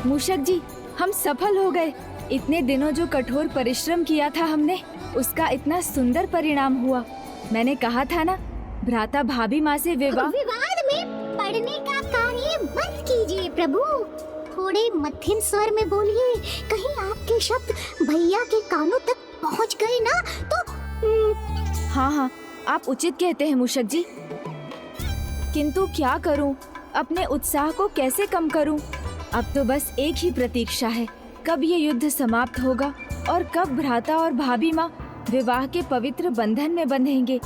मूषक जी, हम सफल हो गए। इतने दिनों जो कठोर परिश्रम किया था हमने, उसका इतना सुंदर परिणाम हुआ। मैंने कहा था ना, भ्राता भाभी माँ से विवाद में पढ़ने का कार्य मत कीजिए प्रभु। थोड़े मध्यम स्वर में बोलिए, कहीं आपके शब्द भैया के कानों तक पहुंच गए ना तो। हाँ, आप उचित कहते हैं मूषक जी। किंतु क्या करूं? अपने उत्साह को कैसे कम करूं? अब तो बस एक ही प्रतीक्षा है, कब ये युद्ध समाप्त होगा और कब भ्राता और भाभी माँ विवाह के पवित्र बंधन में बंधेंगे।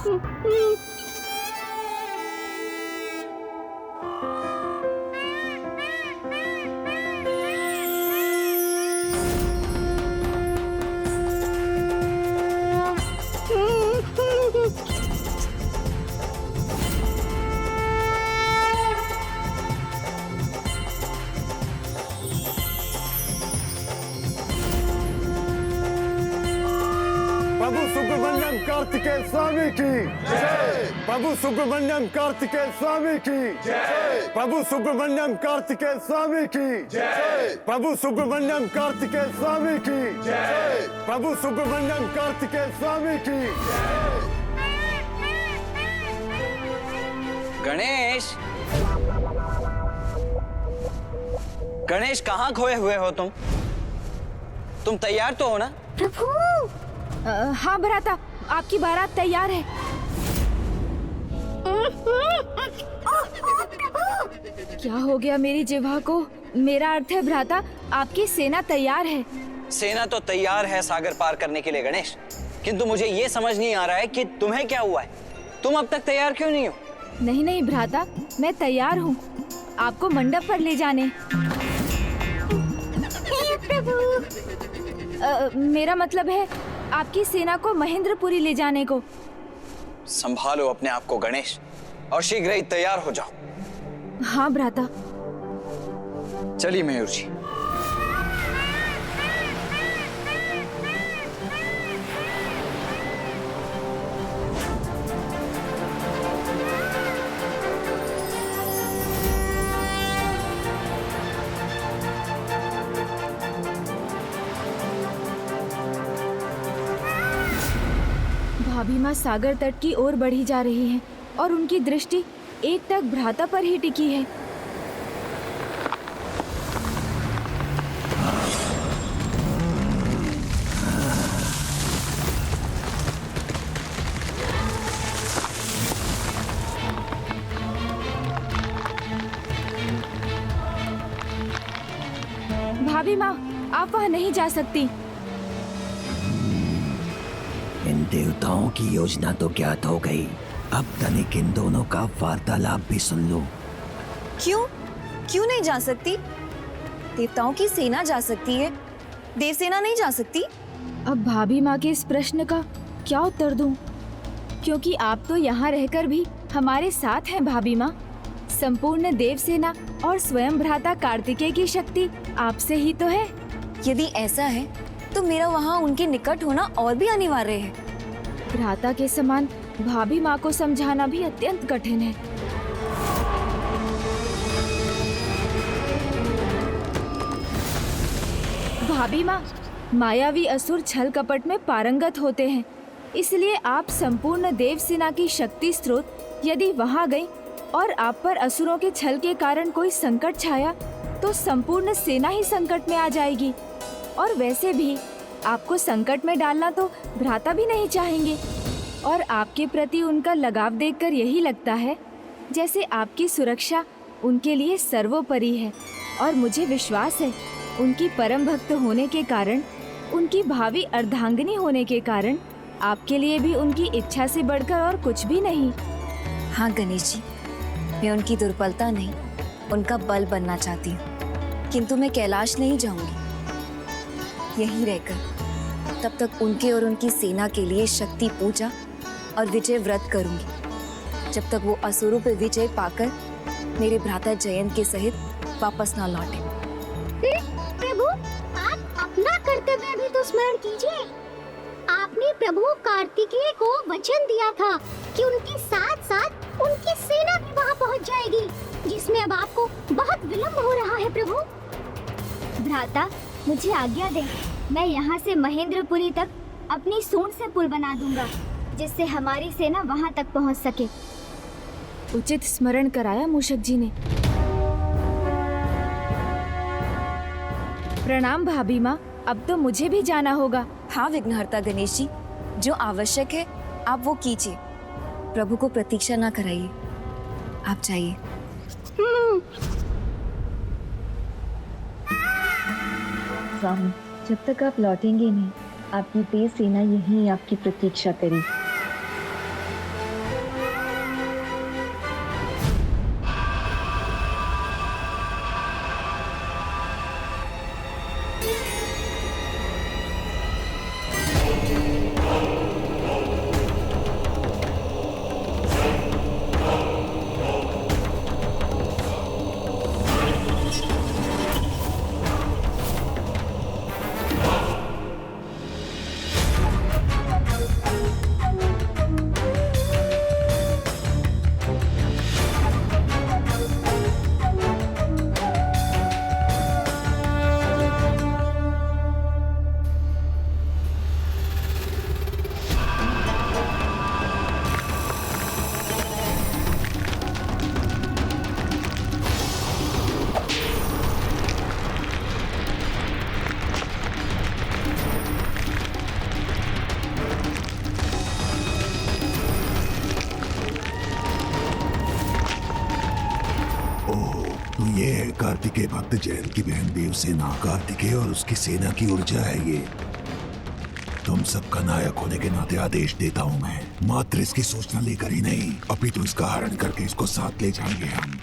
प्रभु सुब्रमण्यम कार्तिकेय स्वामी की जय। प्रभु सुब्रमण्यम कार्तिकेय स्वामी की जय। प्रभु सुब्रमण्यम कार्तिकेय स्वामी की जय। प्रभु सुब्रमण्यम कार्तिकेय स्वामी की जय। प्रभु सुब्रमण्यम कार्तिकेय स्वामी की जय। गणेश, गणेश कहाँ खोए हुए हो तुम तैयार तो हो ना? प्रभु हाँ भ्राता, आपकी बारात तैयार है। क्या हो गया मेरी जिह्वा को? मेरा अर्थ है भ्राता, आपकी सेना तैयार है। सेना तो तैयार है सागर पार करने के लिए गणेश, किंतु मुझे ये समझ नहीं आ रहा है कि तुम्हें क्या हुआ है। तुम अब तक तैयार क्यों नहीं हो? नहीं भ्राता, मैं तैयार हूँ आपको मंडप पर ले जाने। प्रभु मेरा मतलब है आपकी सेना को महेंद्रपुरी ले जाने को। संभालो अपने आप को गणेश, और शीघ्र ही तैयार हो जाओ। हाँ भ्राता। चलिए मयूर जी। भाभी माँ सागर तट की ओर बढ़ी जा रही हैं और उनकी दृष्टि एक टक भ्राता पर ही टिकी है। भाभी माँ, आप वहाँ नहीं जा सकती। इन देवताओं की योजना तो ज्ञात हो गई, अब तनिक इन दोनों का वार्तालाप भी सुन लो। क्यों नहीं जा सकती? देवताओं की सेना जा सकती है, देवसेना नहीं जा सकती। अब भाभी माँ के इस प्रश्न का क्या उत्तर दूं? क्योंकि आप तो यहाँ रहकर भी हमारे साथ हैं भाभी माँ। संपूर्ण देवसेना और स्वयं भ्राता कार्तिकेय की शक्ति आपसे ही तो है। यदि ऐसा है तो मेरा वहाँ उनके निकट होना और भी अनिवार्य है। भ्राता के समान भाभी माँ को समझाना भी अत्यंत कठिन है। भाभी माँ, मायावी असुर छल कपट में पारंगत होते हैं, इसलिए आप संपूर्ण देवसेना की शक्ति स्रोत यदि वहाँ गई और आप पर असुरों के छल के कारण कोई संकट छाया तो संपूर्ण सेना ही संकट में आ जाएगी। और वैसे भी आपको संकट में डालना तो भ्राता भी नहीं चाहेंगे, और आपके प्रति उनका लगाव देखकर यही लगता है जैसे आपकी सुरक्षा उनके लिए सर्वोपरि है। और मुझे विश्वास है उनकी परम भक्त होने के कारण, उनकी भावी अर्धांगिनी होने के कारण आपके लिए भी उनकी इच्छा से बढ़कर और कुछ भी नहीं। हाँ गणेश जी, मैं उनकी दुर्बलता नहीं, उनका बल बनना चाहती हूँ। किंतु मैं कैलाश नहीं जाऊंगी, यहीं रहकर तब तक उनके और उनकी सेना के लिए शक्ति पूजा और विजय व्रत करूंगी, जब तक वो असुरों पर विजय पाकर मेरे भ्राता जयंत के सहित वापस ना लौटे। प्रभु, आप अपना कर्तव्य भी तो स्मरण कीजिए। आपने प्रभु कार्तिकेय को वचन दिया था कि उनके साथ साथ उनकी सेना भी वहां पहुंच जाएगी, जिसमें अब आपको बहुत विलंब हो रहा है प्रभु। भ्राता, मुझे आज्ञा दें। मैं यहाँ से महेंद्रपुरी तक अपनी सूंड से पुल बना दूंगा, जिससे हमारी सेना वहाँ तक पहुँच सके। उचित स्मरण कराया मूषक जी ने। प्रणाम भाभी माँ, अब तो मुझे भी जाना होगा। हाँ विघ्नहर्ता गणेश जी, जो आवश्यक है आप वो कीजिए। प्रभु को प्रतीक्षा ना कराइए, आप जाइए। स्वामी, जब तक आप लौटेंगे नहीं, आपकी तेज सेना यहीं आपकी प्रतीक्षा करेगी। ये है कार्तिकेय भक्त जैन की बहन देवसेना। कार्तिकेय और उसकी सेना की ऊर्जा है ये। तुम सबका नायक होने के नाते आदेश देता हूँ मैं। मात्र इसकी सूचना लेकर ही नहीं, अपितु इसका हरण करके इसको साथ ले जाएंगे हम।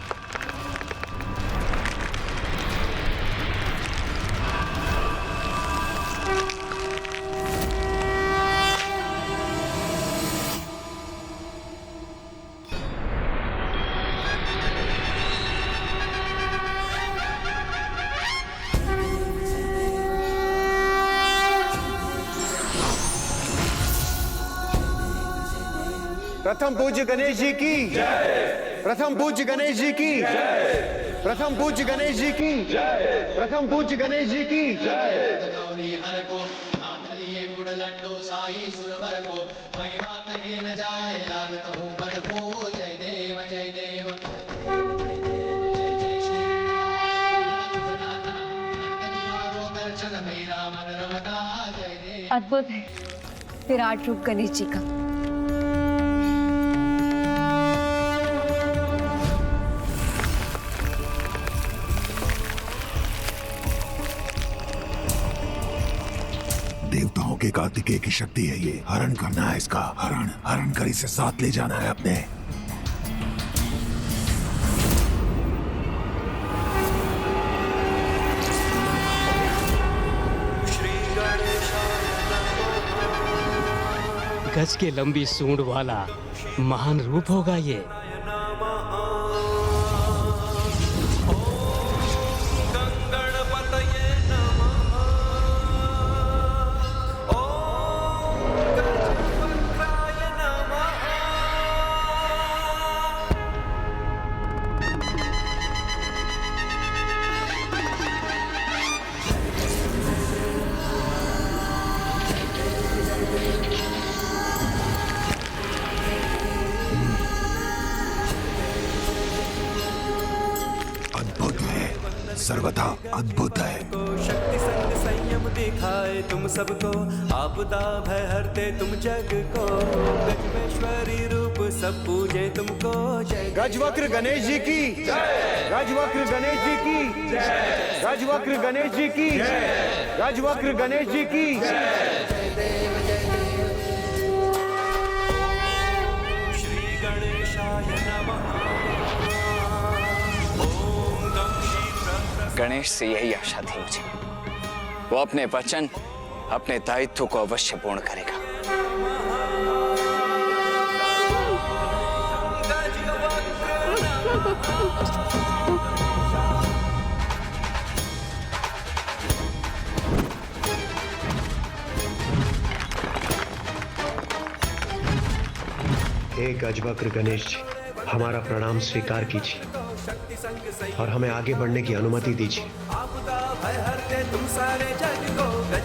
प्रथम पूज्य गणेश जी की जय। प्रथम पूज्य गणेश जी की जय। प्रथम पूज्य गणेश जी की जय। प्रथम पूज्य गणेश जी की जय। अद्भुत है विराट रूप गणेश जी का। देवताओं के कार्तिकेय की शक्ति है ये। हरण करना है इसका। हरण कर इसे साथ ले जाना है अपने। गज के लंबी सूंड वाला महान रूप होगा ये। सर्वथा अद्भुत है। शक्ति संग संयम दिखाए तुम सबको, आपदा भय हरते तुम जग को। गजवेश्वरी रूप सब पूजे तुमको। जय गजवक्र गणेश जी की जय। गजवक्र गणेश जी की जय। गजवक्र गणेश जी की जय। गजवक्र गणेश जी की जय। श्री गणेशाय नमः। गणेश से यही आशा थी मुझे। वो अपने वचन, अपने दायित्व को अवश्य पूर्ण करेगा। हे गजवक्र गणेश जी, हमारा प्रणाम स्वीकार कीजिए और हमें आगे बढ़ने की अनुमति दीजिए। आपदा भय हरते तुम सारे जग को।